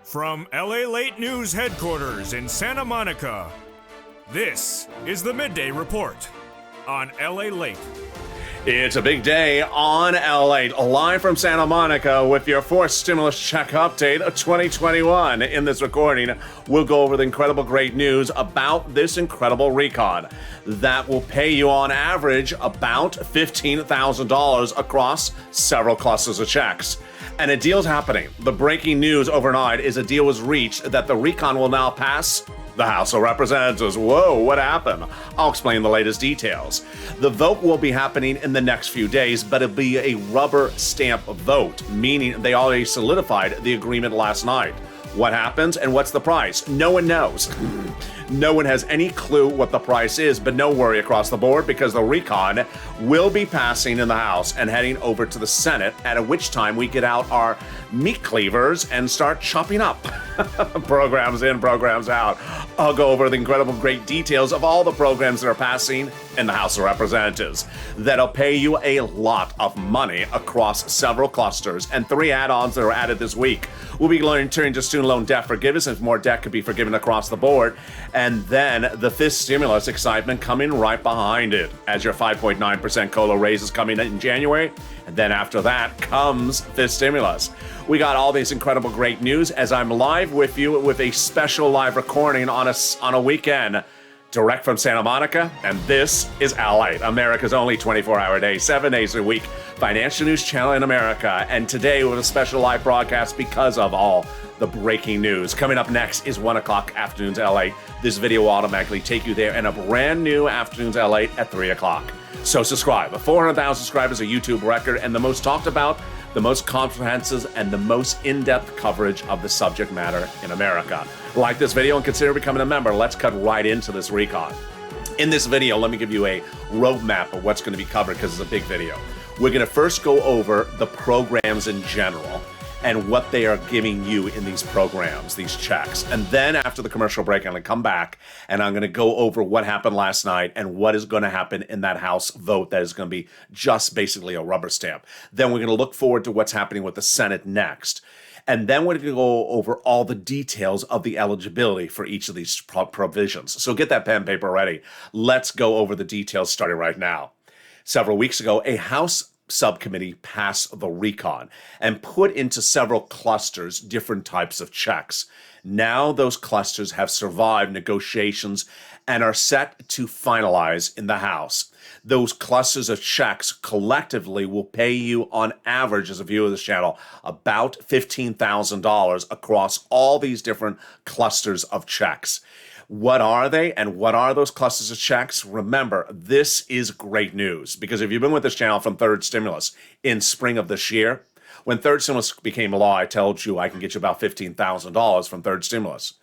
From LALATE News headquarters in Santa Monica, this is the Midday Report on LALATE. It's a big day on LALATE, live from Santa Monica with your fourth stimulus check update of 2021. In this recording, we'll go over the incredible great news about this incredible recon that will pay you on average about $15,000 across several clusters of checks. And a deal's happening. The breaking news overnight is a deal was reached that the recon will now pass the House of Representatives. Whoa, what happened? I'll explain the latest details. The vote will be happening in the next few days, but it'll be a rubber stamp vote, meaning they already solidified the agreement last night. What happens and what's the price? No one knows. No one has any clue what the price is, but no worry across the board because the recon will be passing in the House and heading over to the Senate, at which time we get out our meat cleavers and start chopping up. Programs in, programs out. I'll go over the incredible great details of all the programs that are passing in the House of Representatives that'll pay you a lot of money across several clusters, and 3 add-ons that are added this week. We'll be turning to student loan debt forgiveness, and more debt could be forgiven across the board. And then the fifth stimulus excitement coming right behind it, as your 5.9% COLA raise is coming in January. And then after that comes fifth stimulus. We got all these incredible great news as I'm live with you with a special live recording on a weekend, direct from Santa Monica, and this is LALATE, America's only 24-hour day, 7 days a week, financial news channel in America. And today with a special live broadcast because of all the breaking news. Coming up next is 1 o'clock Afternoons LA. This video will automatically take you there, and a brand new Afternoons LA at 3 o'clock. So subscribe. 400,000 subscribers, a YouTube record, and the most talked about, the most comprehensive, and the most in-depth coverage of the subject matter in America. Like this video and consider becoming a member. Let's cut right into this recon. In this video, let me give you a roadmap of what's going to be covered because it's a big video. We're going to first go over the programs in general and what they are giving you in these programs, these checks. And then after the commercial break, I'm going to come back and I'm going to go over what happened last night and what is going to happen in that House vote that is going to be just basically a rubber stamp. Then we're going to look forward to what's happening with the Senate next. And then we're going to go over all the details of the eligibility for each of these provisions. So get that pen and paper ready. Let's go over the details starting right now. Several weeks ago, a House subcommittee passed the recon and put into several clusters different types of checks. Now those clusters have survived negotiations and are set to finalize in the House. Those clusters of checks collectively will pay you on average, as a viewer of this channel, about $15,000 across all these different clusters of checks. What are they and what are those clusters of checks? Remember, this is great news because if you've been with this channel from third stimulus in spring of this year, when third stimulus became law, I told you I can get you about $15,000 from third stimulus.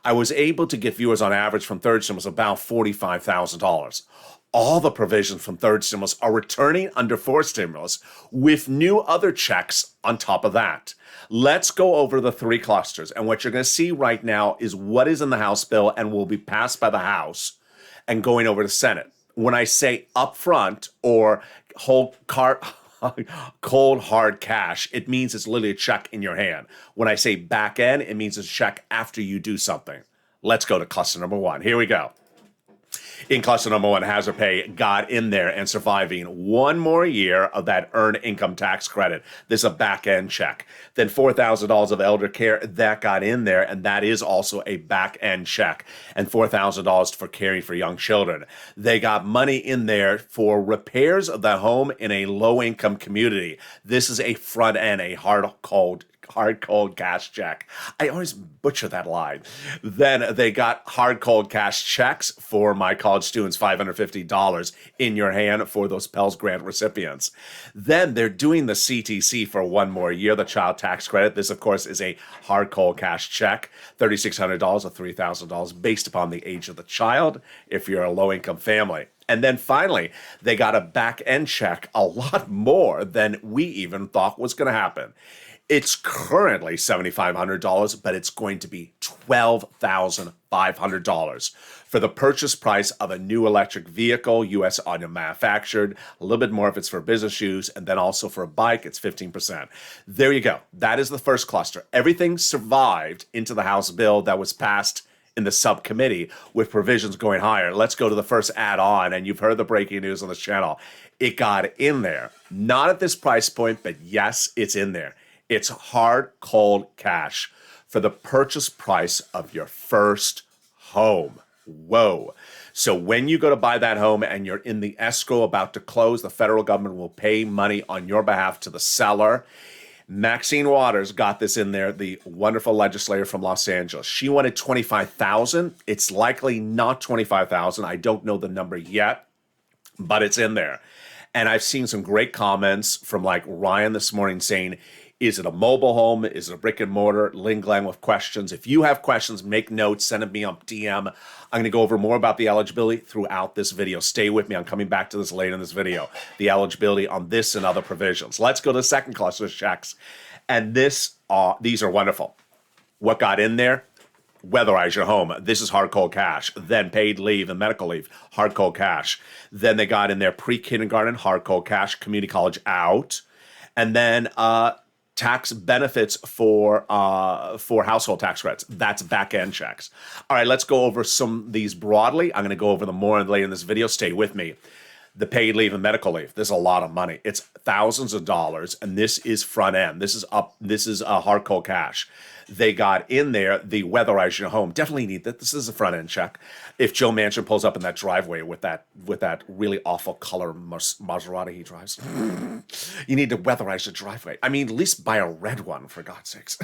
I was able to get viewers on average from third stimulus about $45,000. All the provisions from third stimulus are returning under fourth stimulus with new other checks on top of that. Let's go over the 3 clusters. And what you're going to see right now is what is in the House bill and will be passed by the House and going over to Senate. When I say upfront or cold hard cash, it means it's literally a check in your hand. When I say back end, it means it's a check after you do something. Let's go to cluster number 1. Here we go. In cluster number 1, hazard pay got in there and surviving one more year of that earned income tax credit. This is a back-end check. Then $4,000 of elder care, that got in there, and that is also a back-end check. And $4,000 for caring for young children. They got money in there for repairs of the home in a low-income community. This is a front end, a hard, cold cash check. I always butcher that line. Then they got hard, cold cash checks for my college students, $550 in your hand for those Pell Grant recipients. Then they're doing the CTC for one more year, the child tax credit. This, of course, is a hard, cold cash check, $3,600 or $3,000 based upon the age of the child if you're a low-income family. And then finally, they got a back-end check, a lot more than we even thought was going to happen. It's currently $7,500, but it's going to be $12,500 For the purchase price of a new electric vehicle, U.S. auto manufactured, a little bit more if it's for business use, and then also for a bike, it's 15%. There you go. That is the first cluster. Everything survived into the House bill that was passed in the subcommittee with provisions going higher. Let's go to the first add-on, and you've heard the breaking news on this channel. It got in there. Not at this price point, but yes, it's in there. It's hard, cold cash for the purchase price of your first home. Whoa. So when you go to buy that home and you're in the escrow about to close, the federal government will pay money on your behalf to the seller. Maxine Waters got this in there, the wonderful legislator from Los Angeles. She wanted $25,000. It's likely not $25,000. I don't know the number yet, but it's in there. And I've seen some great comments from like Ryan this morning saying, is it a mobile home? Is it a brick and mortar? Lynn Glenn with questions. If you have questions, make notes, send them me on DM. I'm going to go over more about the eligibility throughout this video. Stay with me. I'm coming back to this later in this video. The eligibility on this and other provisions. Let's go to the second cluster of checks. And these are wonderful. What got in there? Weatherize your home. This is hard cold cash. Then paid leave and medical leave, hard cold cash. Then they got in there pre-kindergarten, hard cold cash, community college out. And then tax benefits for household tax credits. That's back-end checks. All right, let's go over some of these broadly. I'm going to go over them more later in this video. Stay with me. The paid leave and medical leave. There's a lot of money. It's thousands of dollars, and this is front end. This is hard cold cash. They got in there the weatherize your home. Definitely need that. This is a front end check. If Joe Manchin pulls up in that driveway with that really awful color Maserati he drives, you need to weatherize the driveway. I mean, at least buy a red one, for God's sakes.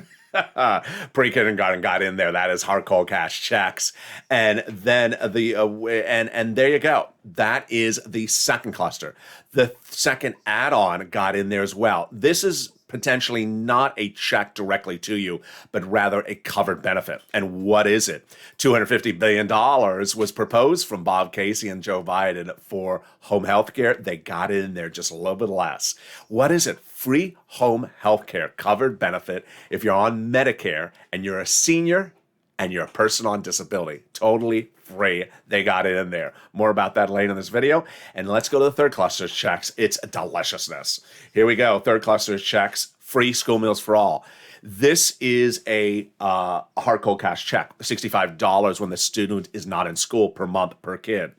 Pre-kindergarten got in there. That is hard cold cash checks. And then and there you go. That is the second cluster. The second add-on got in there as well. This is potentially not a check directly to you, but rather a covered benefit. And what is it? $250 billion was proposed from Bob Casey and Joe Biden for home health care. They got it in there just a little bit less. What is it? Free home health care, covered benefit if you're on Medicare and you're a senior and you're a person on disability. Totally free. They got it in there. More about that later in this video. And let's go to the third cluster of checks. It's deliciousness. Here we go. Third cluster of checks. Free school meals for all. This is a hard cold cash check. $65 when the student is not in school per month per kid.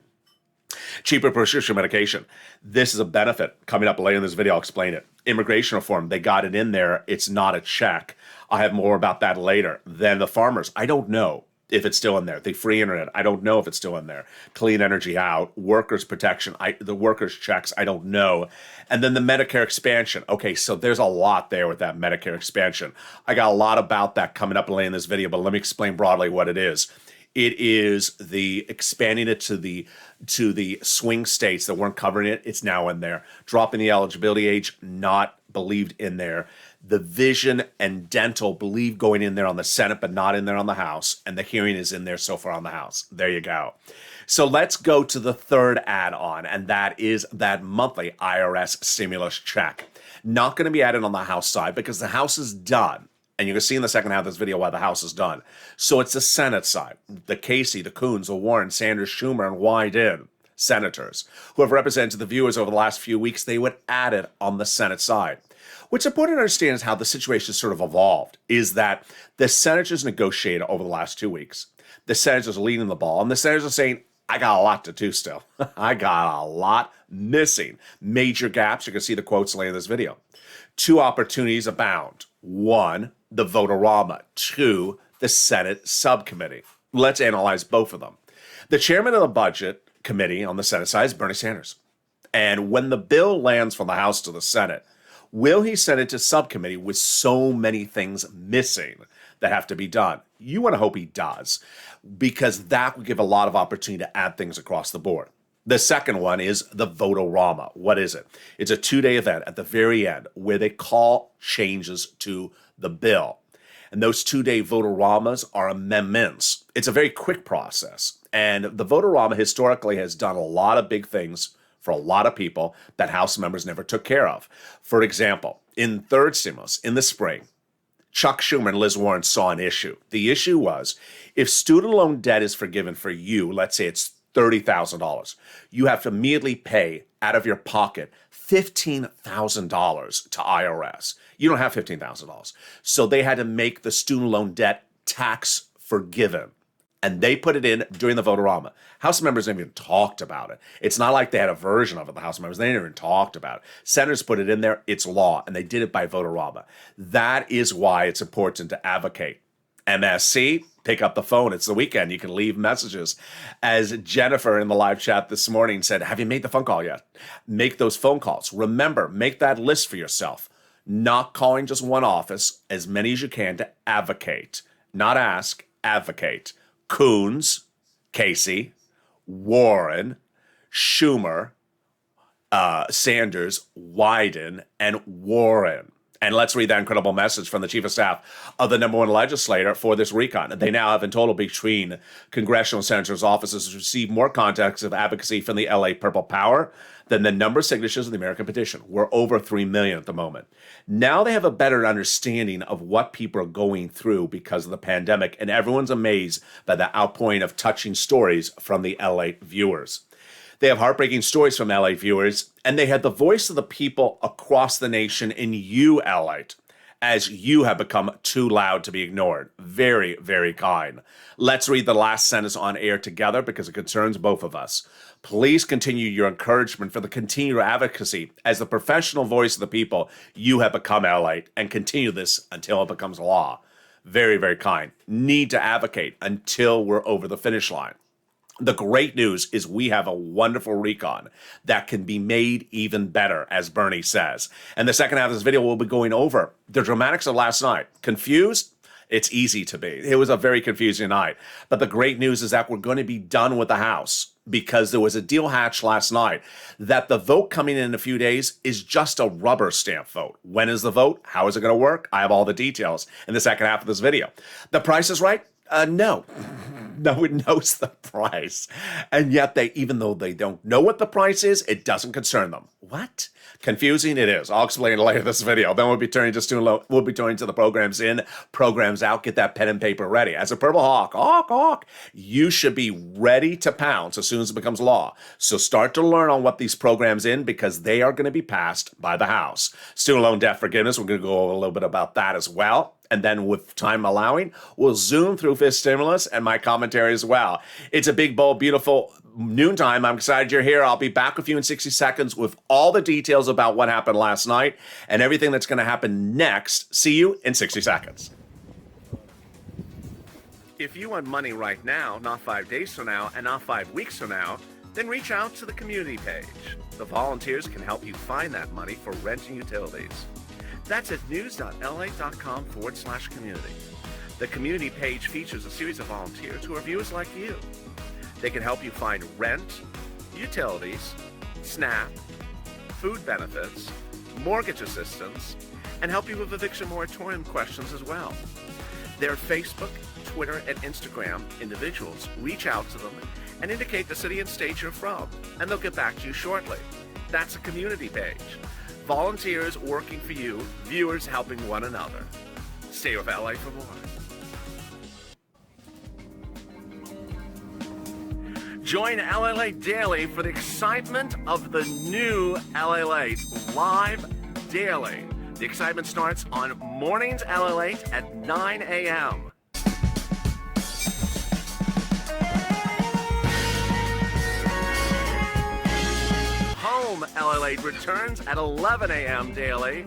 Cheaper prescription medication. This is a benefit. Coming up later in this video, I'll explain it. Immigration reform. They got it in there. It's not a check. I'll have more about that later. Then the farmers. I don't know if it's still in there. The free internet. I don't know if it's still in there. Clean energy out. Workers protection. The workers checks. I don't know. And then the Medicare expansion. Okay, so there's a lot there with that Medicare expansion. I got a lot about that coming up later in this video, but let me explain broadly what it is. It is the expanding it to the swing states that weren't covering it. It's now in there. Dropping the eligibility age, not believed in there. The vision and dental believed going in there on the Senate, but not in there on the House. And the hearing is in there so far on the House. There you go. So let's go to the third add-on, and that is that monthly IRS stimulus check. Not going to be added on the House side because the House is done. And you can see in the second half of this video why the House is done. So it's the Senate side. The Casey, the Coons, the Warren, Sanders, Schumer, and Wyden senators who have represented the viewers over the last few weeks, they would add it on the Senate side. What's important to understand is how the situation sort of evolved, is that the senators negotiated over the last 2 weeks. The senators are leading the ball, and the senators are saying, I got a lot to do still. I got a lot missing. Major gaps. You can see the quotes later in this video. 2 opportunities abound. 1, the vote-a-rama. 2, the Senate subcommittee. Let's analyze both of them. The chairman of the budget committee on the Senate side is Bernie Sanders. And when the bill lands from the House to the Senate, will he send it to subcommittee with so many things missing that have to be done? You want to hope he does, because that would give a lot of opportunity to add things across the board. The second one is the vote-a-rama. What is it? It's a 2-day event at the very end where they call changes to the bill. And those 2-day vote-a-ramas are amendments. It's a very quick process. And the vote-a-rama historically has done a lot of big things for a lot of people that House members never took care of. For example, in third stimulus in the spring, Chuck Schumer and Liz Warren saw an issue. The issue was, if student loan debt is forgiven for you, let's say it's $30,000, you have to immediately pay out of your pocket $15,000 to IRS. You don't have $15,000. So they had to make the student loan debt tax forgiven. And they put it in during the vote-a-rama. House members never even talked about it. It's not like they had a version of it, the House members. They never even talked about it. Senators put it in there. It's law. And they did it by vote-a-rama. That is why it's important to advocate. MSC, pick up the phone. It's the weekend. You can leave messages. As Jennifer in the live chat this morning said, have you made the phone call yet? Make those phone calls. Remember, make that list for yourself. Not calling just one office, as many as you can to advocate. Not ask, advocate. Coons, Casey, Warren, Schumer, Sanders, Wyden, and Warren. And let's read that incredible message from the chief of staff of the number one legislator for this recon. They now have in total between congressional senators' offices received more contacts of advocacy from the LA Purple Power than the number of signatures of the American petition. We're over 3 million at the moment. Now they have a better understanding of what people are going through because of the pandemic, and everyone's amazed by the outpouring of touching stories from the LA viewers. They have heartbreaking stories from LA viewers, and they had the voice of the people across the nation in you, LA, as you have become too loud to be ignored. Very, very kind. Let's read the last sentence on air together because it concerns both of us. Please continue your encouragement for the continued advocacy as the professional voice of the people you have become, LA, and continue this until it becomes law. Very, very kind. Need to advocate until we're over the finish line. The great news is we have a wonderful recon that can be made even better, as Bernie says. And the second half of this video, we'll be going over the dramatics of last night. Confused? It's easy to be. It was a very confusing night. But the great news is that we're going to be done with the House because there was a deal hatched last night that the vote coming in a few days is just a rubber stamp vote. When is the vote? How is it going to work? I have all the details in the second half of this video. The price is right? No. No one knows the price. And yet even though they don't know what the price is, it doesn't concern them. What? Confusing it is. I'll explain later in this video. Then we'll be turning to the programs in, programs out. Get that pen and paper ready. As a Purple Hawk, you should be ready to pounce as soon as it becomes law. So start to learn on what these programs in because they are going to be passed by the House. Student loan debt forgiveness, we're going to go over a little bit about that as well. And then with time allowing, we'll zoom through fifth stimulus and my commentary as well. It's a big, bold, beautiful noontime. I'm excited you're here. I'll be back with you in 60 seconds with all the details about what happened last night and everything that's going to happen next. See you in 60 seconds. If you want money right now, not 5 days from now, and not 5 weeks from now, then reach out to the community page. The volunteers can help you find that money for rent and utilities. That's at news.la.com/community. The community page features a series of volunteers who are viewers like you. They can help you find rent, utilities, SNAP, food benefits, mortgage assistance, and help you with eviction moratorium questions as well. Their Facebook, Twitter, and Instagram individuals reach out to them and indicate the city and state you're from, and they'll get back to you shortly. That's a community page. Volunteers working for you, viewers helping one another. Stay with LA for more. Join LALATE Daily for the excitement of the new LALATE live daily. The excitement starts on mornings LALATE at 9 a.m. Home LALATE returns at 11 a.m. daily.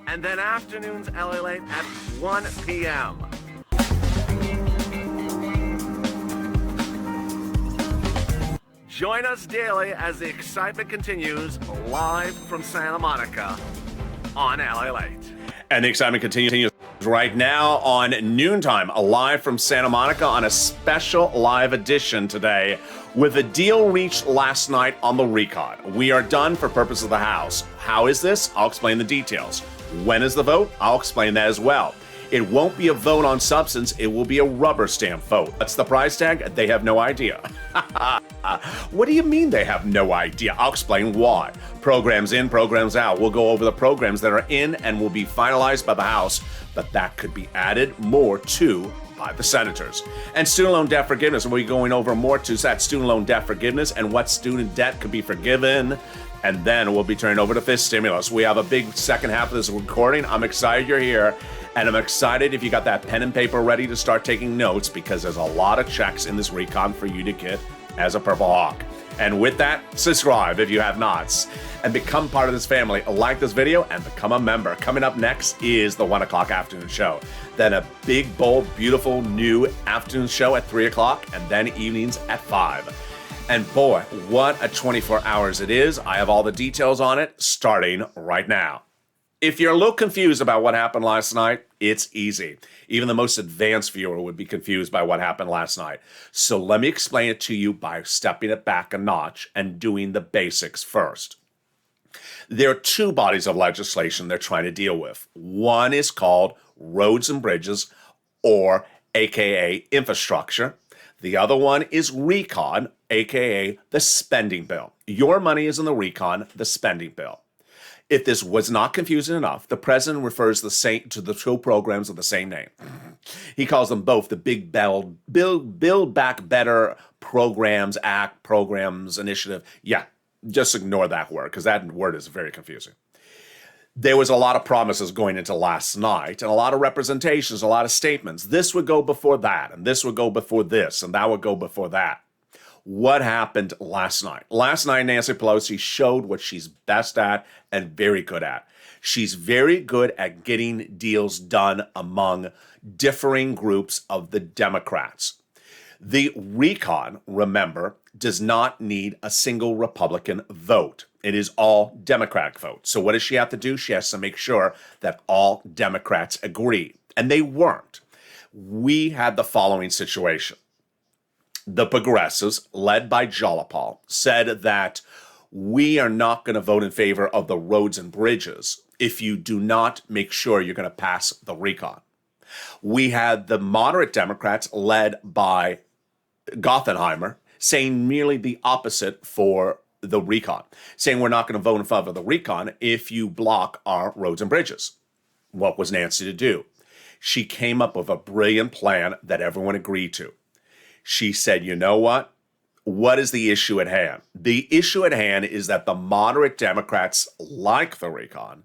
And then afternoons LALATE at 1 p.m. Join us daily as the excitement continues live from Santa Monica on LALATE. And the excitement continues right now on noontime, live from Santa Monica on a special live edition today with a deal reached last night on the recon. We are done for purpose of the House. How is this? I'll explain the details. When is the vote? I'll explain that as well. It won't be a vote on substance, it will be a rubber stamp vote. What's the price tag? They have no idea. What do you mean they have no idea? I'll explain why. Programs in, programs out. We'll go over the programs that are in and will be finalized by the House, but that could be added more to by the senators. And student loan debt forgiveness, and we'll be going over more to that student loan debt forgiveness and what student debt could be forgiven. And then we'll be turning over to fifth stimulus. We have a big second half of this recording. I'm excited you're here. And I'm excited if you got that pen and paper ready to start taking notes, because there's a lot of checks in this recon for you to get as a Purple Hawk. And with that, subscribe if you have not, and become part of this family. Like this video and become a member. Coming up next is the 1 o'clock afternoon show. Then a big, bold, beautiful new afternoon show at 3 o'clock, and then evenings at 5. And boy, what a 24 hours it is. I have all the details on it starting right now. If you're a little confused about what happened last night, it's easy. Even the most advanced viewer would be confused by what happened last night. So let me explain it to you by stepping it back a notch and doing the basics first. There are two bodies of legislation they're trying to deal with. One is called Roads and Bridges, or AKA infrastructure. The other one is RECON, AKA the spending bill. Your money is in the RECON, the spending bill. If this was not confusing enough, the president refers to the two programs of the same name. He calls them both the Big Build Back Better Programs Act, Programs Initiative. Yeah, just ignore that word, because that word is very confusing. There was a lot of promises going into last night, and a lot of representations, a lot of statements. This would go before that, and this would go before this, and that would go before that. What happened last night? Last night, Nancy Pelosi showed what she's best at and very good at. She's very good at getting deals done among differing groups of the Democrats. The RECON, remember, does not need a single Republican vote. It is all Democratic votes. So what does she have to do? She has to make sure that all Democrats agree. And they weren't. We had the following situation. The progressives, led by Jalopal, said that we are not going to vote in favor of the roads and bridges if you do not make sure you're going to pass the RECON. We had the moderate Democrats, led by Gothenheimer, saying merely the opposite for the RECON, saying we're not going to vote in favor of the RECON if you block our roads and bridges. What was Nancy to do? She came up with a brilliant plan that everyone agreed to. She said, you know what? What is the issue at hand? The issue at hand is that the moderate Democrats like the RECON,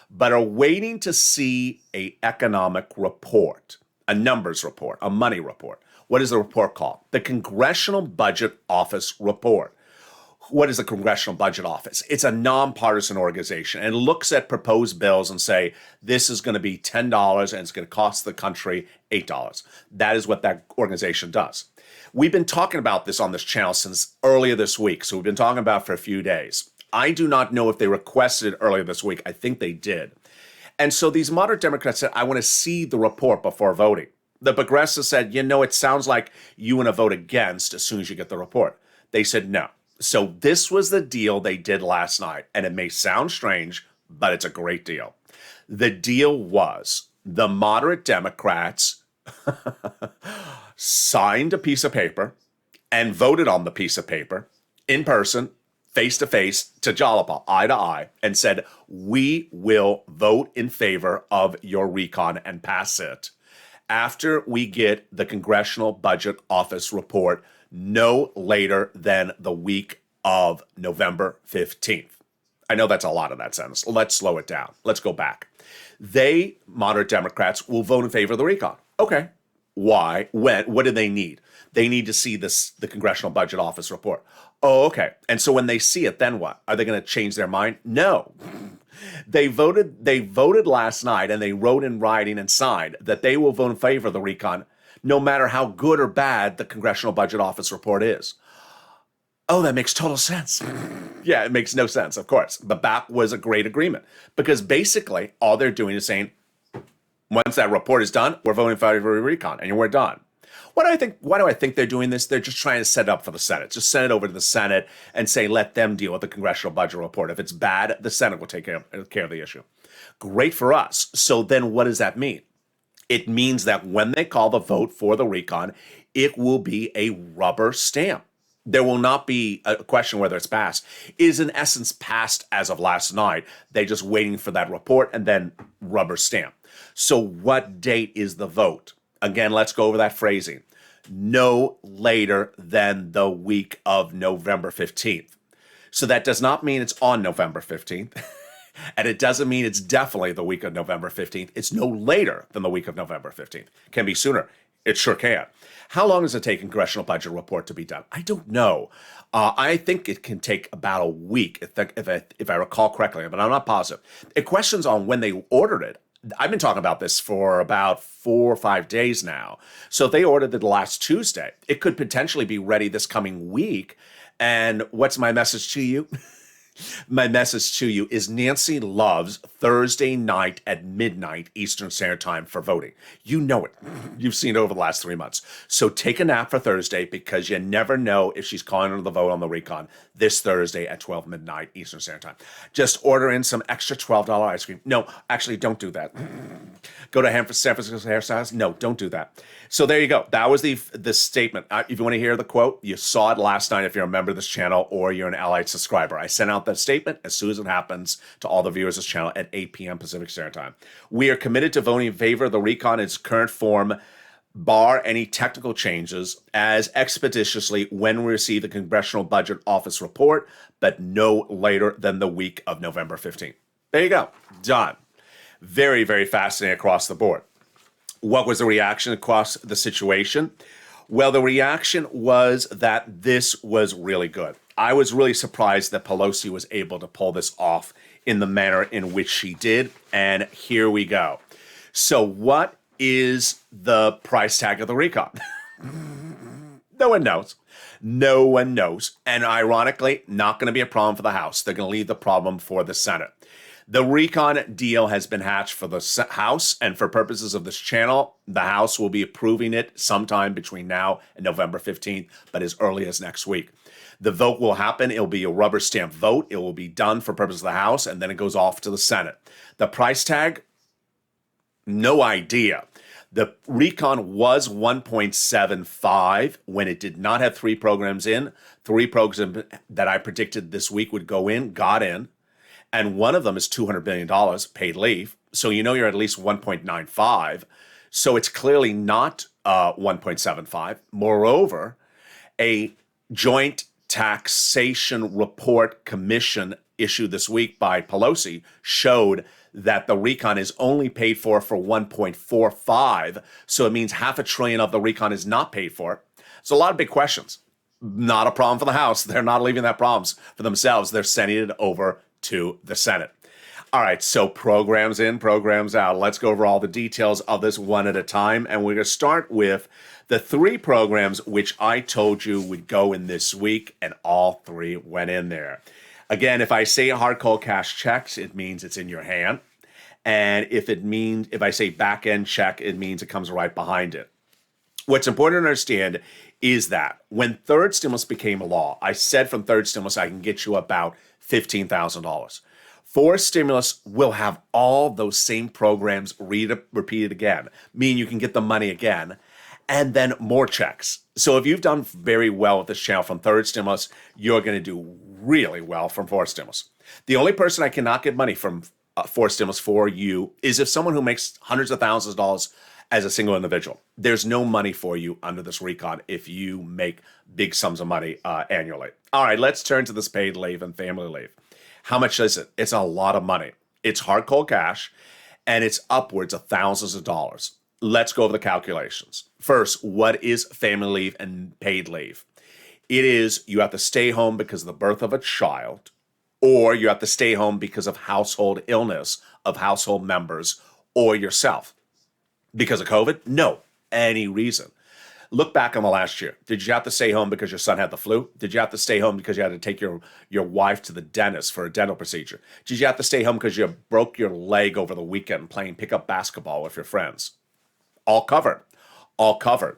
but are waiting to see an economic report, a numbers report, a money report. What is the report called? The Congressional Budget Office report. What is the Congressional Budget Office? It's a nonpartisan organization and looks at proposed bills and say, this is going to be $10 and it's going to cost the country $8. That is what that organization does. We've been talking about this on this channel since earlier this week, so we've been talking about it for a few days. I do not know if they requested it earlier this week. I think they did. And so these moderate Democrats said, I want to see the report before voting. The progressives said, you know, it sounds like you want to vote against as soon as you get the report. They said no. So this was the deal they did last night. And it may sound strange, but it's a great deal. The deal was the moderate Democrats signed a piece of paper and voted on the piece of paper in person, face to face, to Jalopal, eye to eye, and said, we will vote in favor of your RECON and pass it after we get the Congressional Budget Office report no later than the week of November 15th. I know that's a lot of that sentence. Let's slow it down. Let's go back. They, moderate Democrats, will vote in favor of the RECON. Okay. Why? When? What do they need? They need to see the Congressional Budget Office report. Oh, okay. And so when they see it, then what? Are they going to change their mind? No. They voted last night, and they wrote in writing and signed that they will vote in favor of the RECON no matter how good or bad the Congressional Budget Office report is. Oh, that makes total sense. Yeah, it makes no sense, of course. But that was a great agreement, because basically all they're doing is saying, once that report is done, we're voting in favor of RECON, and we're done. Why do I think they're doing this? They're just trying to set it up for the Senate. Just send it over to the Senate and say, let them deal with the Congressional Budget Report. If it's bad, the Senate will take care of the issue. Great for us. So then what does that mean? It means that when they call the vote for the recon, it will be a rubber stamp. There will not be a question whether it's passed. It is in essence passed as of last night. They're just waiting for that report and then rubber stamp. So what date is the vote? Again, let's go over that phrasing. No later than the week of November 15th. So that does not mean it's on November 15th. And it doesn't mean it's definitely the week of November 15th. It's no later than the week of November 15th. Can be sooner. It sure can. How long does it take a congressional budget report to be done? I don't know. I think it can take about a week, if I recall correctly, but I'm not positive. It questions on when they ordered it. I've been talking about this for about 4 or 5 days now. So if they ordered it last Tuesday, it could potentially be ready this coming week. And what's my message to you? My message to you is Nancy loves Thursday night at midnight Eastern Standard Time for voting. You know it. You've seen it over the last 3 months. So take a nap for Thursday because you never know if she's calling her the vote on the recon this Thursday at 12 midnight Eastern Standard Time. Just order in some extra $12 ice cream. No, actually, don't do that. Go to San Francisco Hairstyles. No, don't do that. So there you go. That was the statement. If you want to hear the quote, you saw it last night if you're a member of this channel or you're an LALATE subscriber. I sent out that statement as soon as it happens to all the viewers of this channel at 8 p.m. Pacific Standard Time. We are committed to voting in favor of the recon in its current form, bar any technical changes, as expeditiously when we receive the Congressional Budget Office report, but no later than the week of November 15th. There you go. Done. Very, very fascinating across the board. What was the reaction across the situation? Well, the reaction was that this was really good. I was really surprised that Pelosi was able to pull this off in the manner in which she did. And here we go. So what is the price tag of the recon? No one knows. No one knows. And ironically, not going to be a problem for the House. They're going to leave the problem for the Senate. The recon deal has been hatched for the House, and for purposes of this channel, the House will be approving it sometime between now and November 15th, but as early as next week. The vote will happen. It'll be a rubber stamp vote. It will be done for purposes of the House, and then it goes off to the Senate. The price tag? No idea. The recon was 1.75 when it did not have 3 programs in. 3 programs that I predicted this week would go in, got in. And one of them is $200 billion paid leave. So you know you're at least 1.95. So it's clearly not 1.75. Moreover, a joint taxation report commission issued this week by Pelosi showed that the recon is only paid for 1.45. So it means $500 billion of the recon is not paid for. So a lot of big questions. Not a problem for the House. They're not leaving that problems for themselves. They're sending it over to the Senate. All right, so programs in, programs out. Let's go over all the details of this one at a time. And we're going to start with the 3 programs which I told you would go in this week, and all 3 went in there. Again, if I say hard cold cash checks, it means it's in your hand. And if I say back end check, it means it comes right behind it. What's important to understand is that when third stimulus became a law, I said from third stimulus, I can get you about $15,000. Fourth stimulus will have all those same programs repeated again, meaning you can get the money again, and then more checks. So if you've done very well with this channel from third stimulus, you're going to do really well from fourth stimulus. The only person I cannot get money from fourth stimulus for you is if someone who makes hundreds of thousands of dollars as a single individual. There's no money for you under this recon if you make big sums of money annually. All right, let's turn to this paid leave and family leave. How much is it? It's a lot of money. It's hard cold cash, and it's upwards of thousands of dollars. Let's go over the calculations. First, what is family leave and paid leave? It is you have to stay home because of the birth of a child, or you have to stay home because of household illness of household members or yourself. Because of COVID? No, any reason. Look back on the last year. Did you have to stay home because your son had the flu? Did you have to stay home because you had to take your wife to the dentist for a dental procedure? Did you have to stay home because you broke your leg over the weekend playing pickup basketball with your friends? All covered. All covered.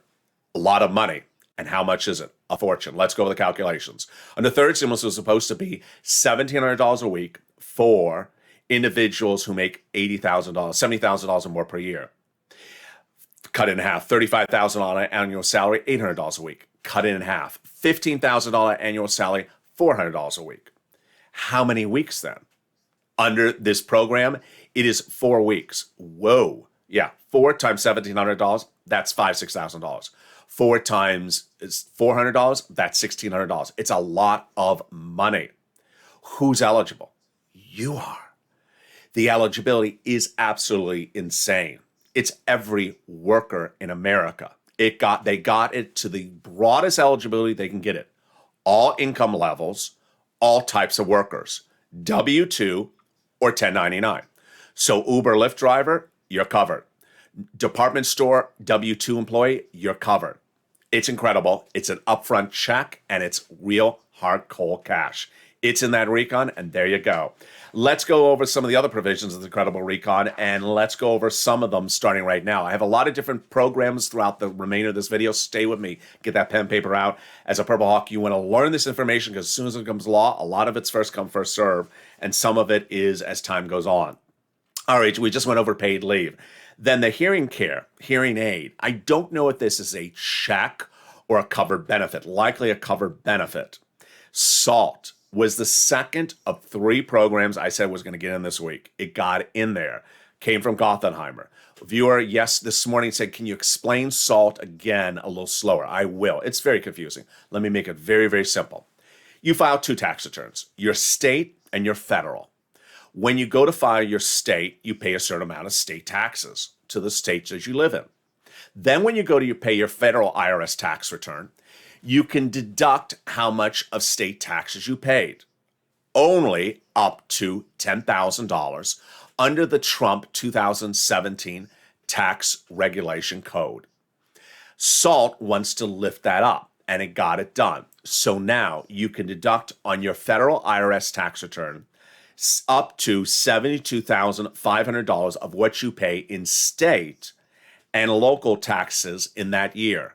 A lot of money. And how much is it? A fortune. Let's go over the calculations. And the third stimulus was supposed to be $1,700 a week for individuals who make $80,000, $70,000 or more per year. cut it in half. $35,000 annual salary, $800 a week. Cut it in half. $15,000 annual salary, $400 a week. How many weeks then? Under this program, it is 4 weeks. Whoa. Yeah, 4 times $1,700, that's $5,000, $6,000. 4 times is $400, that's $1,600. It's a lot of money. Who's eligible? You are. The eligibility is absolutely insane. It's every worker in America. They got it to the broadest eligibility they can get it. All income levels, all types of workers, W-2 or 1099. So Uber, Lyft driver, you're covered. Department store, W-2 employee, you're covered. It's incredible. It's an upfront check, and it's real hard cold cash. It's in that recon, and there you go. Let's go over some of the other provisions of the incredible recon, and let's go over some of them starting right now. I have a lot of different programs throughout the remainder of this video. Stay with me. Get that pen paper out. As a Purple Hawk, you want to learn this information because as soon as it becomes law, a lot of it's first come, first serve, and some of it is as time goes on. All right, we just went over paid leave. Then the hearing care, hearing aid. I don't know if this is a check or a covered benefit, likely a covered benefit. SALT was the second of 3 programs I said was going to get in this week. It got in there. Came from Gothenheimer. Viewer, yes, this morning said, can you explain SALT again a little slower? I will. It's very confusing. Let me make it very, very simple. You file 2 tax returns, your state and your federal. When you go to file your state, you pay a certain amount of state taxes to the states that you live in. Then when you go to pay your federal IRS tax return, you can deduct how much of state taxes you paid, only up to $10,000 under the Trump 2017 tax regulation code. SALT wants to lift that up, and it got it done. So now you can deduct on your federal IRS tax return up to $72,500 of what you pay in state and local taxes in that year.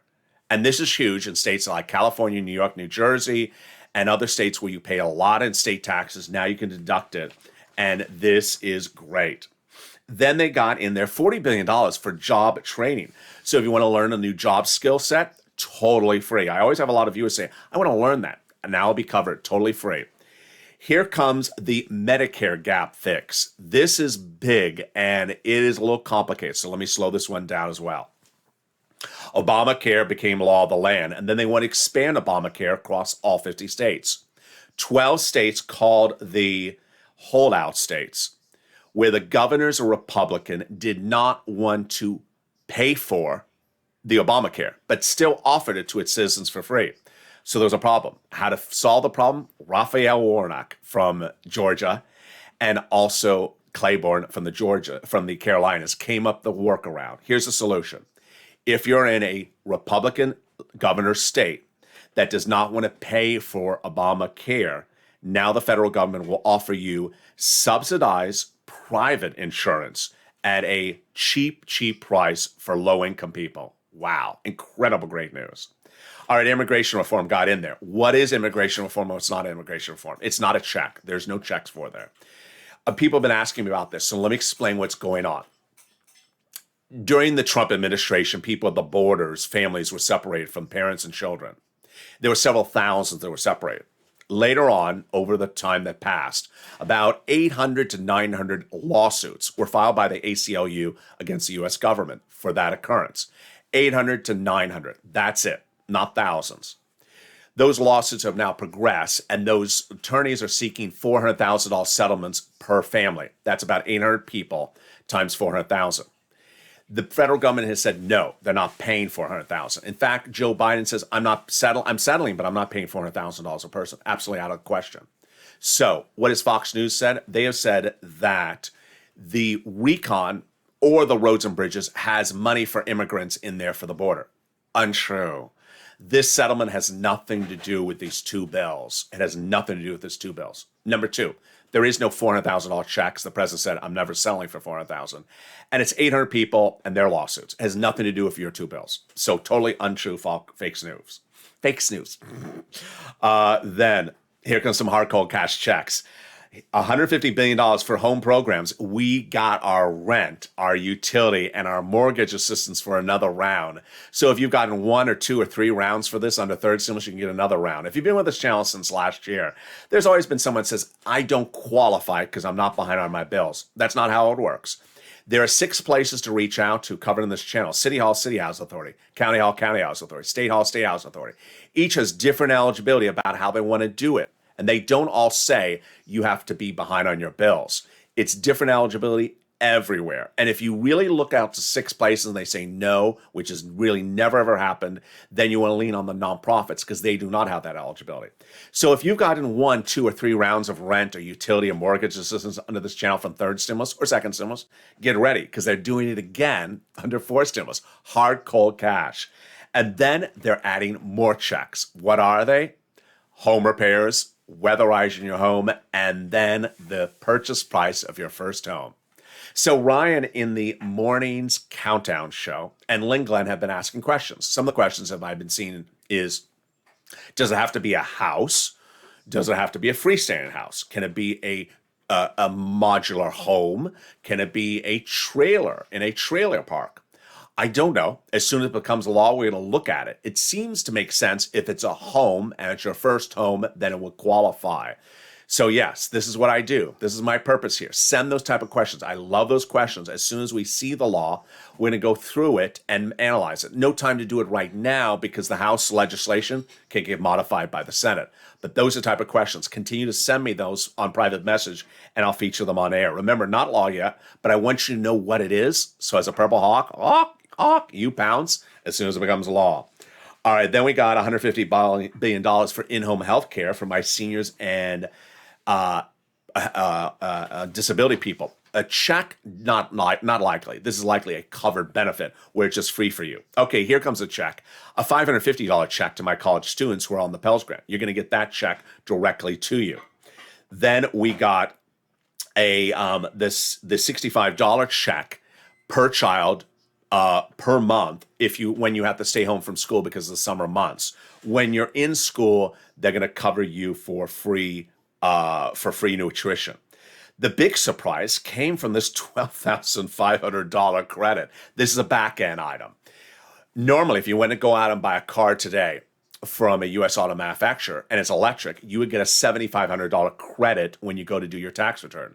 And this is huge in states like California, New York, New Jersey, and other states where you pay a lot in state taxes. Now you can deduct it, and this is great. Then they got in there $40 billion for job training. So if you want to learn a new job skill set, totally free. I always have a lot of viewers say, I want to learn that, and now it'll be covered, totally free. Here comes the Medicare gap fix. This is big, and it is a little complicated, so let me slow this one down as well. Obamacare became law of the land, and then they want to expand Obamacare across all 50 states. 12 states called the holdout states, where the governors, a Republican, did not want to pay for the Obamacare, but still offered it to its citizens for free. So there was a problem. How to solve the problem? Raphael Warnock from Georgia and also Claiborne from the Carolinas came up the workaround. Here's the solution. If you're in a Republican governor state that does not want to pay for Obamacare, now the federal government will offer you subsidized private insurance at a cheap price for low-income people. Wow, incredible great news. All right, immigration reform got in there. What is immigration reform? Well, it's not immigration reform. It's not a check. There's no checks for there. People have been asking me about this, so let me explain what's going on. During the Trump administration, people at the borders, families were separated from parents and children. There were several thousands that were separated. Later on, over the time that passed, about 800 to 900 lawsuits were filed by the ACLU against the U.S. government for that occurrence. 800 to 900. That's it. Not thousands. Those lawsuits have now progressed, and those attorneys are seeking $400,000 settlements per family. That's about 800 people times 400,000. The federal government has said no, they're not paying $400,000. In fact, Joe Biden says, I'm settling, but I'm not paying $400,000 a person. Absolutely out of question. So what has Fox News said? They have said that the RECON or the Roads and Bridges has money for immigrants in there for the border. Untrue. This settlement has nothing to do with these 2 bills. It has nothing to do with these 2 bills. Number 2, there is no $400,000 checks. The president said, I'm never settling for $400,000. And it's 800 people and their lawsuits. It has nothing to do with your 2 bills. So totally untrue, fake news. Fake news. Then here comes some hard cold cash checks. $150 billion for home programs. We got our rent, our utility, and our mortgage assistance for another round. So if you've gotten 1 or 2 or 3 rounds for this under third stimulus, you can get another round. If you've been with this channel since last year, there's always been someone that says, I don't qualify because I'm not behind on my bills. That's not how it works. There are 6 places to reach out to covered in this channel. City Hall, City House Authority. County Hall, County House Authority. State Hall, State House Authority. Each has different eligibility about how they want to do it. And they don't all say you have to be behind on your bills. It's different eligibility everywhere. And if you really look out to 6 places and they say no, which has really never ever happened, then you want to lean on the nonprofits because they do not have that eligibility. So if you've gotten 1, 2, or 3 rounds of rent or utility and mortgage assistance under this channel from third stimulus or second stimulus, get ready because they're doing it again under fourth stimulus. Hard, cold cash. And then they're adding more checks. What are they? Home repairs, weatherizing your home, and then the purchase price of your first home. So Ryan in the morning's countdown show and Lynn Glenn have been asking questions. Some of the questions that I've been seeing is, does it have to be a house? Does it have to be a freestanding house? Can it be a modular home? Can it be a trailer in a trailer park? I don't know. As soon as it becomes law, we're going to look at it. It seems to make sense if it's a home and it's your first home, then it will qualify. So yes, this is what I do. This is my purpose here. Send those type of questions. I love those questions. As soon as we see the law, we're going to go through it and analyze it. No time to do it right now because the House legislation can get modified by the Senate. But those are the type of questions. Continue to send me those on private message and I'll feature them on air. Remember, not law yet, but I want you to know what it is. So as a Purple Hawk, you pounce as soon as it becomes law. All right, then we got $150 billion for in-home health care for my seniors and disability people. A check, not likely. This is likely a covered benefit where it's just free for you. Okay, here comes a check. A $550 check to my college students who are on the Pell Grant. You're going to get that check directly to you. Then we got the $65 check per child per month when you have to stay home from school because of the summer months. When you're in school, they're going to cover you for free nutrition. The big surprise came from this $12,500 credit. This is a back-end item. Normally, if you went to go out and buy a car today from a U.S. auto manufacturer and it's electric, you would get a $7,500 credit when you go to do your tax return.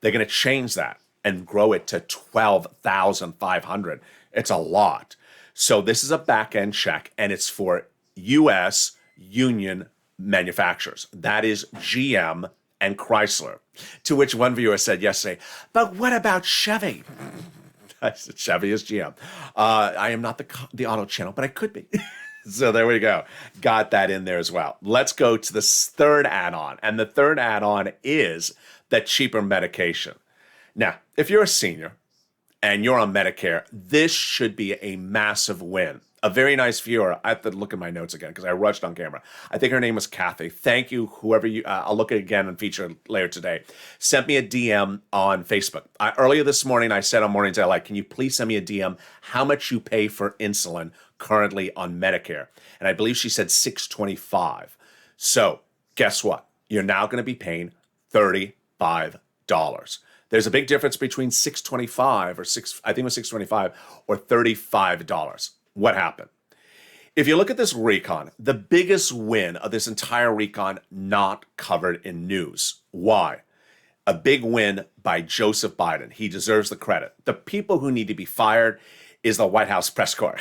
They're going to change that and grow it to $12,500. It's a lot. So this is a back-end check, and it's for U.S. union manufacturers. That is GM and Chrysler. To which one viewer said yesterday, but what about Chevy? I said, Chevy is GM. I am not the auto channel, but I could be. So there we go. Got that in there as well. Let's go to this third add-on. And the third add-on is the cheaper medication. Now, if you're a senior and you're on Medicare, this should be a massive win. A very nice viewer, I have to look at my notes again because I rushed on camera. I think her name was Kathy. Thank you, whoever you, I'll look at it again and feature it later today. Sent me a DM on Facebook. Earlier this morning, I said on Mornings I Like, can you please send me a DM how much you pay for insulin currently on Medicare? And I believe she said $625. So guess what? You're now going to be paying $35. There's a big difference between $625 or I think it was $625 or $35. What happened? If you look at this recon, the biggest win of this entire recon not covered in news. Why? A big win by Joseph Biden. He deserves the credit. The people who need to be fired is the White House press corps.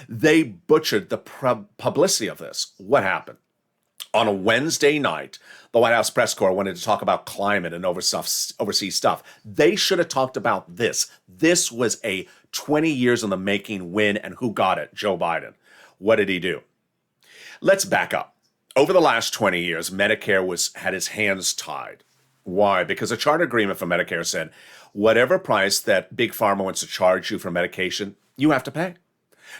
They butchered the publicity of this. What happened? On a Wednesday night, the White House press corps wanted to talk about climate and overseas stuff. They should have talked about this. This was a 20 years in the making win, and who got it? Joe Biden. What did he do? Let's back up. Over the last 20 years, Medicare had his hands tied. Why? Because a charter agreement for Medicare said, whatever price that Big Pharma wants to charge you for medication, you have to pay.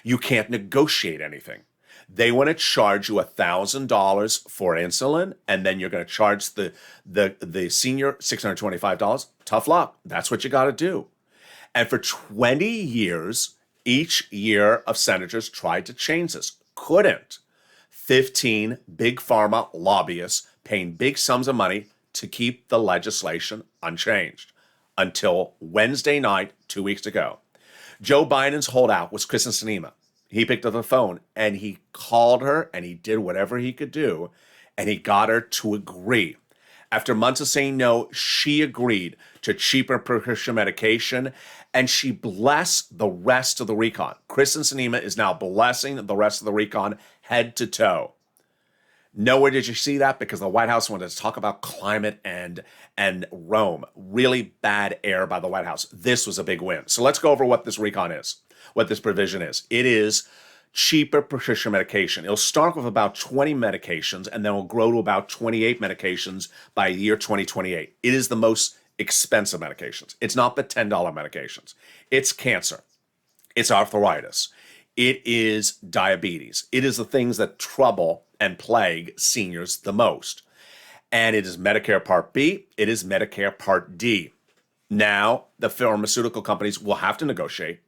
You can't negotiate anything. They want to charge you $1,000 for insulin, and then you're going to charge the senior $625. Tough luck. That's what you got to do. And for 20 years, each year of senators tried to change this. Couldn't. 15 big pharma lobbyists paying big sums of money to keep the legislation unchanged until Wednesday night, 2 weeks ago. Joe Biden's holdout was Kristen Sinema. He picked up the phone and he called her and he did whatever he could do and he got her to agree. After months of saying no, she agreed to cheaper prescription medication and she blessed the rest of the recon. Kristen Sinema is now blessing the rest of the recon head to toe. Nowhere did you see that because the White House wanted to talk about climate and Rome. Really bad air by the White House. This was a big win. So let's go over what this recon is, what this provision is. It is cheaper prescription medication. It'll start with about 20 medications and then it'll grow to about 28 medications by the year 2028. It is the most expensive medications. It's not the $10 medications. It's cancer. It's arthritis. It is diabetes. It is the things that trouble and plague seniors the most. And it is Medicare Part B. It is Medicare Part D. Now, the pharmaceutical companies will have to negotiate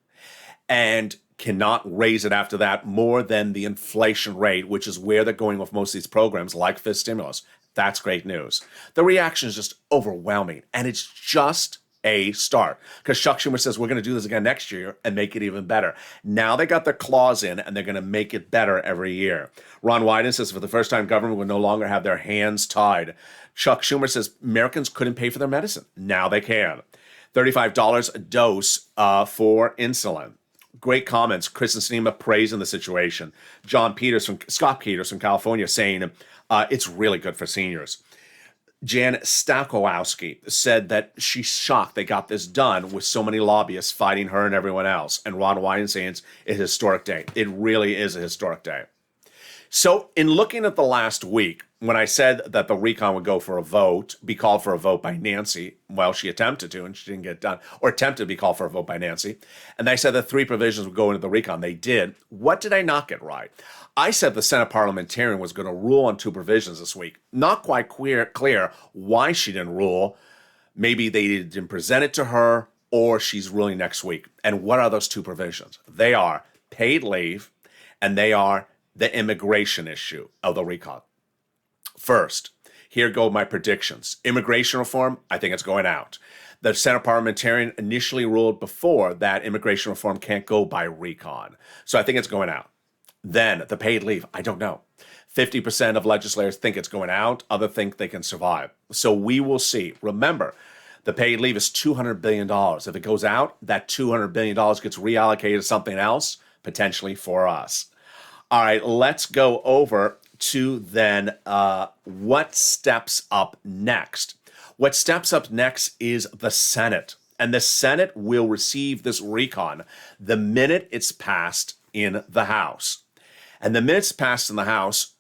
and cannot raise it after that more than the inflation rate, which is where they're going with most of these programs like FIS stimulus. That's great news. The reaction is just overwhelming, and it's just a start. Because Chuck Schumer says we're going to do this again next year and make it even better. Now they got their claws in, and they're going to make it better every year. Ron Wyden says for the first time, government will no longer have their hands tied. Chuck Schumer says Americans couldn't pay for their medicine. Now they can. $35 a dose for insulin. Great comments. Kristen Sinema praising the situation. Scott Peters from California saying it's really good for seniors. Jan Stachowski said that she's shocked they got this done with so many lobbyists fighting her and everyone else. And Ron Wyden saying it's a historic day. It really is a historic day. So in looking at the last week, when I said that the recon would go for a vote, be called for a vote by Nancy, well, she attempted to and she didn't get it done, or attempted to be called for a vote by Nancy, and they said that 3 provisions would go into the recon. They did. What did I not get right? I said the Senate parliamentarian was going to rule on 2 provisions this week. Not quite clear why she didn't rule. Maybe they didn't present it to her, or she's ruling next week. And what are those 2 provisions? They are paid leave, and they are the immigration issue of the recon. First, here go my predictions. Immigration reform, I think it's going out. The Senate parliamentarian initially ruled before that immigration reform can't go by recon. So I think it's going out. Then the paid leave, I don't know. 50% of legislators think it's going out. Others think they can survive. So we will see. Remember, the paid leave is $200 billion. If it goes out, that $200 billion gets reallocated to something else, potentially for us. All right, let's go over to then what steps up next. What steps up next is the Senate. And the Senate will receive this recon the minute it's passed in the House. And the minute it's passed in the House,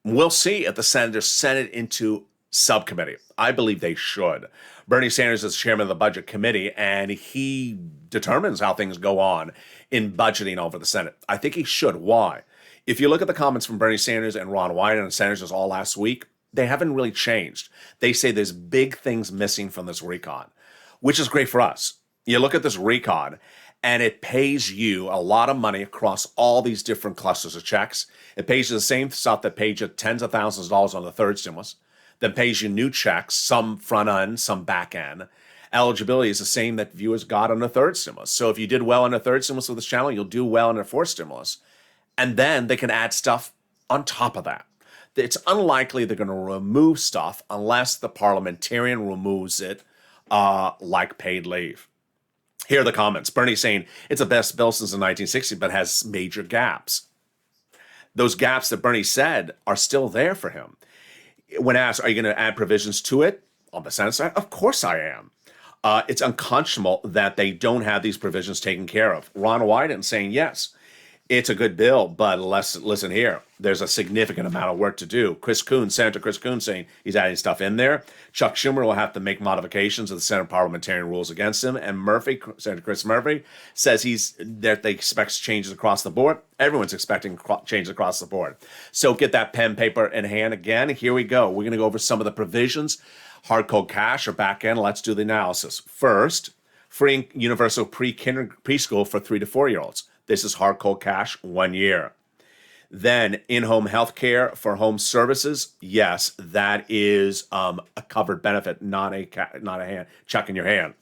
we'll see if the senators send it into subcommittee. I believe they should. Bernie Sanders is chairman of the Budget Committee, and he determines how things go on in budgeting over the Senate. I think he should. Why? If you look at the comments from Bernie Sanders and Ron Wyden and senators all last week, they haven't really changed. They say there's big things missing from this recon, which is great for us. You look at this recon, and it pays you a lot of money across all these different clusters of checks. It pays you the same stuff that paid you tens of thousands of dollars on the third stimulus, then pays you new checks, some front end, some back end. Eligibility is the same that viewers got on the third stimulus. So if you did well on the third stimulus with this channel, you'll do well on the fourth stimulus. And then they can add stuff on top of that. It's unlikely they're going to remove stuff unless the parliamentarian removes it, like paid leave. Here are the comments. Bernie saying it's the best bill since the 1960s, but has major gaps. Those gaps that Bernie said are still there for him. When asked, are you going to add provisions to it? On the Senate side, of course I am. It's unconscionable that they don't have these provisions taken care of. Ron Wyden saying yes. It's a good bill, but listen here. There's a significant amount of work to do. Senator Chris Coons saying he's adding stuff in there. Chuck Schumer will have to make modifications of the Senate parliamentarian rules against him. And Senator Chris Murphy says they expect changes across the board. Everyone's expecting changes across the board. So get that pen, paper in hand again. Here we go. We're going to go over some of the provisions. Hard code cash or back end. Let's do the analysis. First, freeing universal preschool for 3 to 4 year olds. This is hard cold cash, 1 year. Then in-home healthcare for home services, yes, that is a covered benefit, not a check in your hand.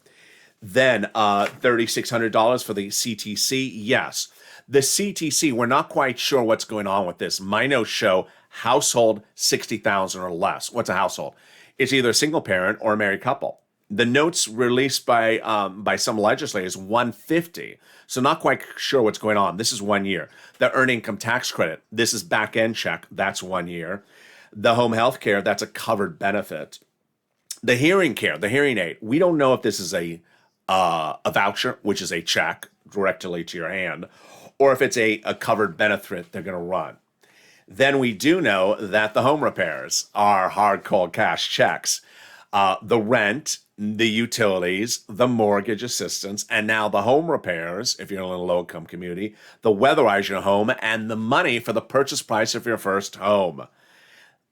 Then $3,600 for the CTC, yes. The CTC, we're not quite sure what's going on with this. My notes show household 60,000 or less. What's a household? It's either a single parent or a married couple. The notes released by some legislators 150. So not quite sure what's going on. This is 1 year. The earned income tax credit, this is back end check. That's 1 year. The home health care, that's a covered benefit. The hearing care, the hearing aid, we don't know if this is a voucher, which is a check directly to your hand, or if it's a covered benefit they're going to run. Then we do know that the home repairs are hard cold cash checks. The rent, the utilities, the mortgage assistance, and now the home repairs, if you're in a low income community, the weatherize your home, and the money for the purchase price of your first home.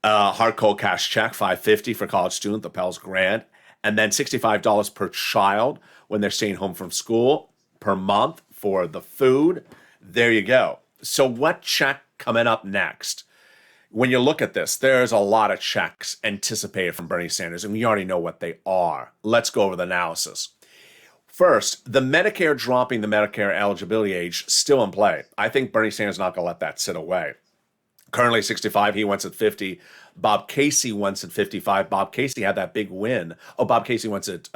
Hard cold cash check, $550 for college student, the Pell's grant, and then $65 per child when they're staying home from school per month for the food. There you go. So what check coming up next? When you look at this, there's a lot of checks anticipated from Bernie Sanders, and we already know what they are. Let's go over the analysis. First, the Medicare dropping the Medicare eligibility age still in play. I think Bernie Sanders is not going to let that sit away. Currently 65, he wants at 50. Bob Casey wants at 55. Bob Casey had that big win. Oh, Bob Casey wants at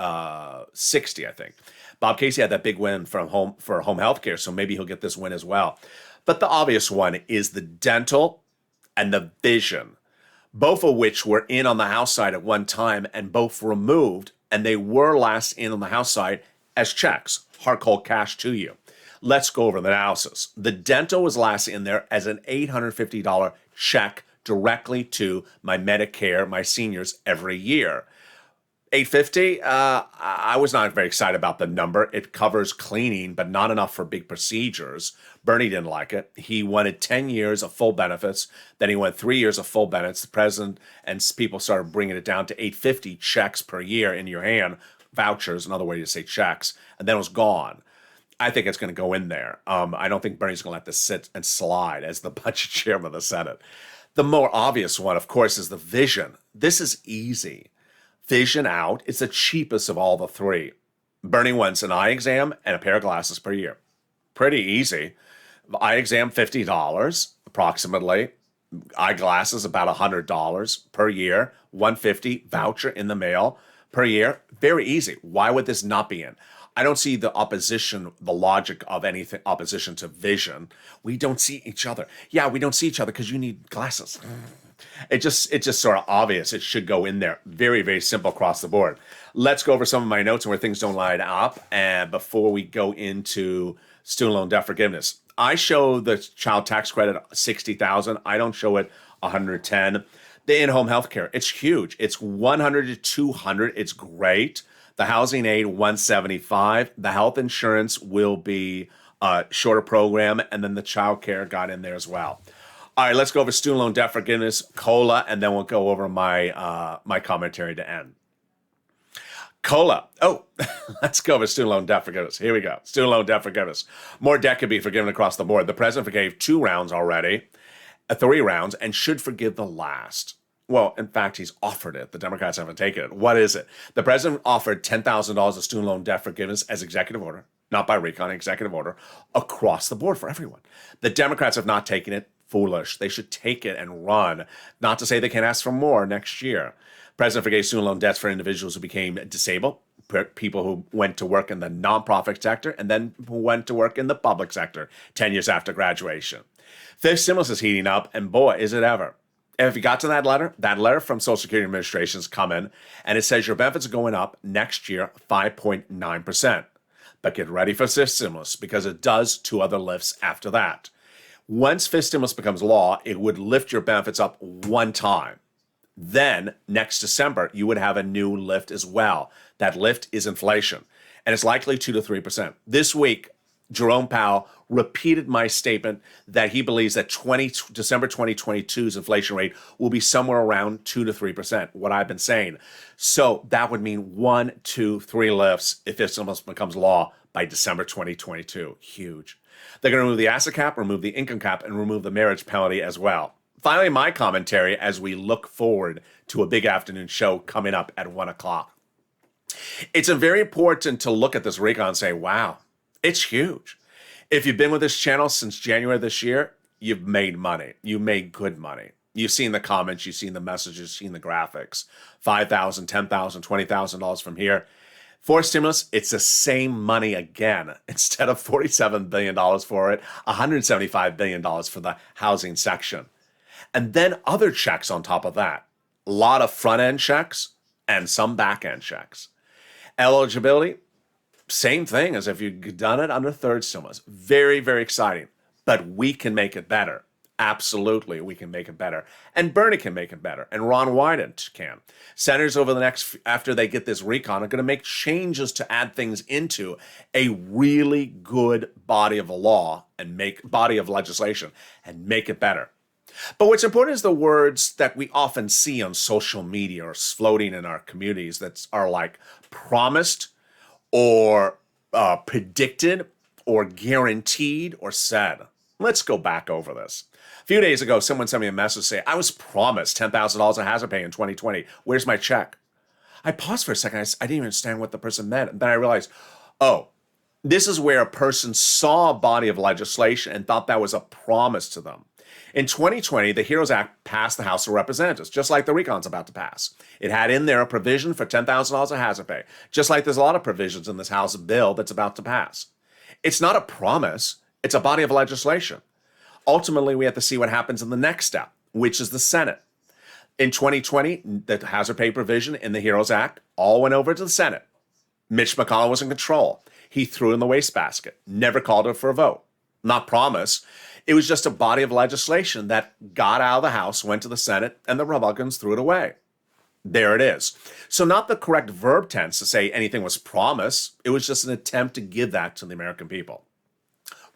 60, I think. Bob Casey had that big win for home health care, so maybe he'll get this win as well. But the obvious one is the dental and the vision, both of which were in on the House side at one time and both removed, and they were last in on the House side as checks, hard cold cash to you. Let's go over the analysis. The dental was last in there as an $850 check directly to my Medicare, my seniors every year. $850, I was not very excited about the number. It covers cleaning, but not enough for big procedures. Bernie didn't like it. He wanted 10 years of full benefits. Then he went 3 years of full benefits. The president and people started bringing it down to $850 checks per year in your hand, vouchers, another way to say checks, and then it was gone. I think it's going to go in there. I don't think Bernie's going to let this sit and slide as the budget chairman of the Senate. The more obvious one, of course, is the vision. This is easy. Vision out. It's the cheapest of all the three. Bernie wants an eye exam and a pair of glasses per year. Pretty easy. Eye exam, $50 approximately. Eyeglasses, about $100 per year. $150 voucher in the mail per year. Very easy. Why would this not be in? I don't see the opposition, the logic of anything, opposition to vision. We don't see each other. Yeah, we don't see each other because you need glasses. It's just sort of obvious. It should go in there. Very, very simple across the board. Let's go over some of my notes and where things don't line up. And before we go into student loan debt forgiveness, I show the child tax credit $60,000. I don't show it $110,000. The in-home health care, it's huge. It's $100 to $200. It's great. The housing aid, $175. The health insurance will be a shorter program, and then the child care got in there as well. All right, let's go over student loan debt forgiveness, COLA, and then we'll go over my my commentary to end. COLA. Oh, let's go over student loan debt forgiveness. Here we go. Student loan debt forgiveness. More debt could be forgiven across the board. The president forgave 2 rounds already, 3 rounds, and should forgive the last. Well, in fact, he's offered it. The Democrats haven't taken it. What is it? The president offered $10,000 of student loan debt forgiveness as executive order, not by RECON, executive order, across the board for everyone. The Democrats have not taken it. Foolish. They should take it and run. Not to say they can't ask for more next year. President forgave student loan debts for individuals who became disabled, people who went to work in the nonprofit sector, and then who went to work in the public sector 10 years after graduation. Fifth stimulus is heating up, and boy, is it ever. If you got to that letter from Social Security Administration is coming, and it says your benefits are going up next year 5.9%. But get ready for fifth stimulus, because it does 2 other lifts after that. Once fifth stimulus becomes law, it would lift your benefits up 1 time. Then, next December, you would have a new lift as well. That lift is inflation, and it's likely 2 to 3%. This week, Jerome Powell repeated my statement that he believes that December 2022's inflation rate will be somewhere around 2 to 3%, what I've been saying. So that would mean 1, 2, 3 lifts if fifth stimulus becomes law by December 2022. Huge. They're going to remove the asset cap, remove the income cap, and remove the marriage penalty as well. Finally, my commentary as we look forward to a big afternoon show coming up at 1 o'clock. It's very important to look at this RECON and say, wow, it's huge. If you've been with this channel since January this year, you've made money. You made good money. You've seen the comments, you've seen the messages, you've seen the graphics. $5,000, $10,000, $20,000 from here. For stimulus, it's the same money again. Instead of $47 billion for it, $175 billion for the housing section. And then other checks on top of that. A lot of front-end checks and some back-end checks. Eligibility, same thing as if you'd done it under third stimulus. Very, very exciting. But we can make it better. Absolutely, we can make it better. And Bernie can make it better. And Ron Wyden can. Senators over the next, after they get this RECON, are going to make changes to add things into a really good body of law and body of legislation and make it better. But what's important is the words that we often see on social media or floating in our communities that are like promised or predicted or guaranteed or said. Let's go back over this. A few days ago, someone sent me a message saying, I was promised $10,000 in hazard pay in 2020. Where's my check? I paused for a second. I didn't even understand what the person meant. And then I realized, oh, this is where a person saw a body of legislation and thought that was a promise to them. In 2020, the HEROES Act passed the House of Representatives, just like the RECON's about to pass. It had in there a provision for $10,000 of hazard pay, just like there's a lot of provisions in this House bill that's about to pass. It's not a promise. It's a body of legislation. Ultimately, we have to see what happens in the next step, which is the Senate. In 2020, the hazard pay provision in the HEROES Act all went over to the Senate. Mitch McConnell was in control. He threw it in the wastebasket, never called it for a vote. Not promise. It was just a body of legislation that got out of the House, went to the Senate, and the Republicans threw it away. There it is. So not the correct verb tense to say anything was promised. It was just an attempt to give that to the American people.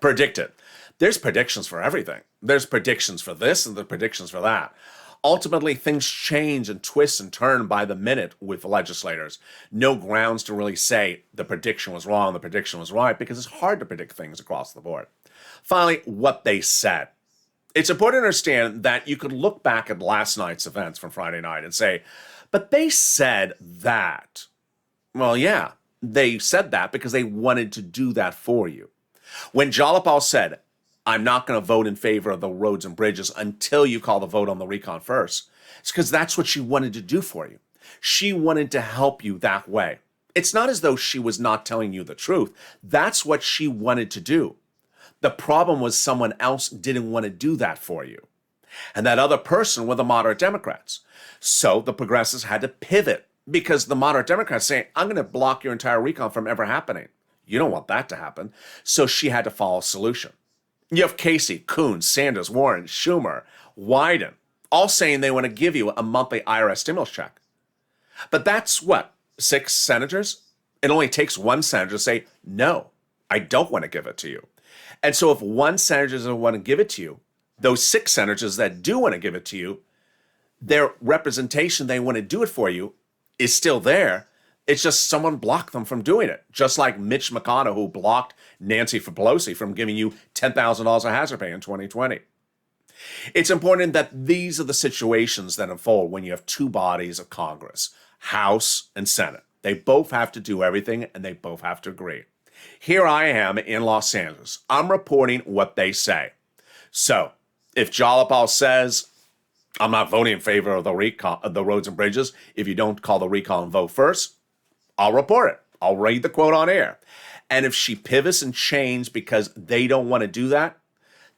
Predicted. There's predictions for everything. There's predictions for this and the predictions for that. Ultimately, things change and twist and turn by the minute with legislators. No grounds to really say the prediction was wrong, the prediction was right, because it's hard to predict things across the board. Finally, what they said. It's important to understand that you could look back at last night's events from Friday night and say, but they said that. Well, yeah, they said that because they wanted to do that for you. When Jalopal said, I'm not going to vote in favor of the roads and bridges until you call the vote on the RECON first, it's because that's what she wanted to do for you. She wanted to help you that way. It's not as though she was not telling you the truth. That's what she wanted to do. The problem was someone else didn't want to do that for you. And that other person were the moderate Democrats. So the progressives had to pivot because the moderate Democrats saying, I'm going to block your entire RECON from ever happening. You don't want that to happen. So she had to follow a solution. You have Casey, Coons, Sanders, Warren, Schumer, Wyden, all saying they want to give you a monthly IRS stimulus check. But that's what, 6 senators? It only takes one senator to say, no, I don't want to give it to you. And so if one senator doesn't want to give it to you, those 6 senators that do want to give it to you, their representation, they want to do it for you, is still there. It's just someone blocked them from doing it. Just like Mitch McConnell, who blocked Nancy Pelosi from giving you $10,000 of hazard pay in 2020. It's important that these are the situations that unfold when you have 2 bodies of Congress, House and Senate. They both have to do everything and they both have to agree. Here I am in Los Angeles. I'm reporting what they say. So if Jalopal says, I'm not voting in favor of the RECON, of the roads and bridges, if you don't call the RECON vote first, I'll report it. I'll read the quote on air. And if she pivots and changes because they don't want to do that,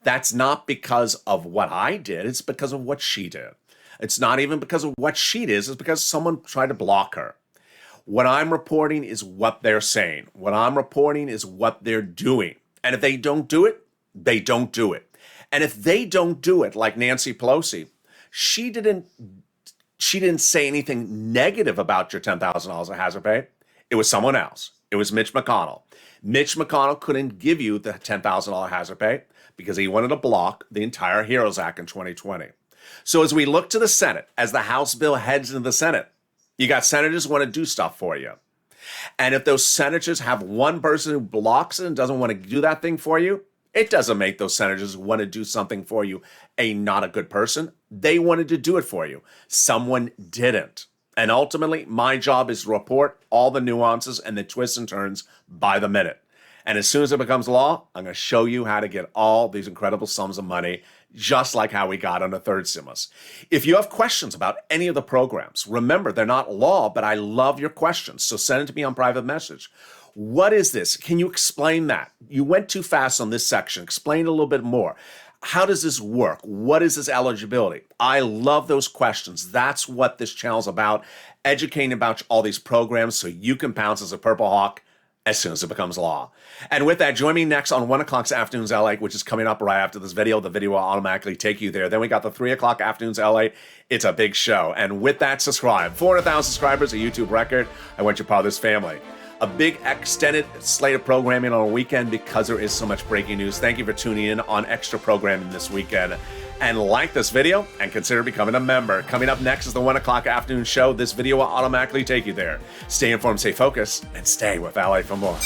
that's not because of what I did. It's because of what she did. It's not even because of what she did. It's because someone tried to block her. What I'm reporting is what they're saying. What I'm reporting is what they're doing. And if they don't do it, they don't do it. And if they don't do it, like Nancy Pelosi, she didn't say anything negative about your $10,000 of hazard pay. It was someone else. It was Mitch McConnell. Mitch McConnell couldn't give you the $10,000 hazard pay because he wanted to block the entire HEROES Act in 2020. So as we look to the Senate, as the House bill heads into the Senate, you got senators who want to do stuff for you. And if those senators have one person who blocks it and doesn't want to do that thing for you, It doesn't make those senators who want to do something for you not a good person. They wanted to do it for you. Someone didn't. And ultimately, my job is to report all the nuances and the twists and turns by the minute. And as soon as it becomes law, I'm going to show you how to get all these incredible sums of money, just like how we got on the third stimulus. If you have questions about any of the programs, remember, they're not law, but I love your questions. So send it to me on private message. What is this? Can you explain that? You went too fast on this section. Explain a little bit more. How does this work? What is this eligibility? I love those questions. That's what this channel's about, educating about all these programs so you can pounce as a purple hawk as soon as it becomes law. And with that, join me next on 1 o'clock Afternoons LA, which is coming up right after this video. The video will automatically take you there. Then we got the 3 o'clock Afternoons LA. It's a big show. And with that, subscribe. 400,000 subscribers, a YouTube record. I want you part of this family. A big extended slate of programming on a weekend because there is so much breaking news. Thank you for tuning in on extra programming this weekend. And like this video and consider becoming a member. Coming up next is the 1 o'clock afternoon show. This video will automatically take you there. Stay informed, stay focused, and stay with LA for more.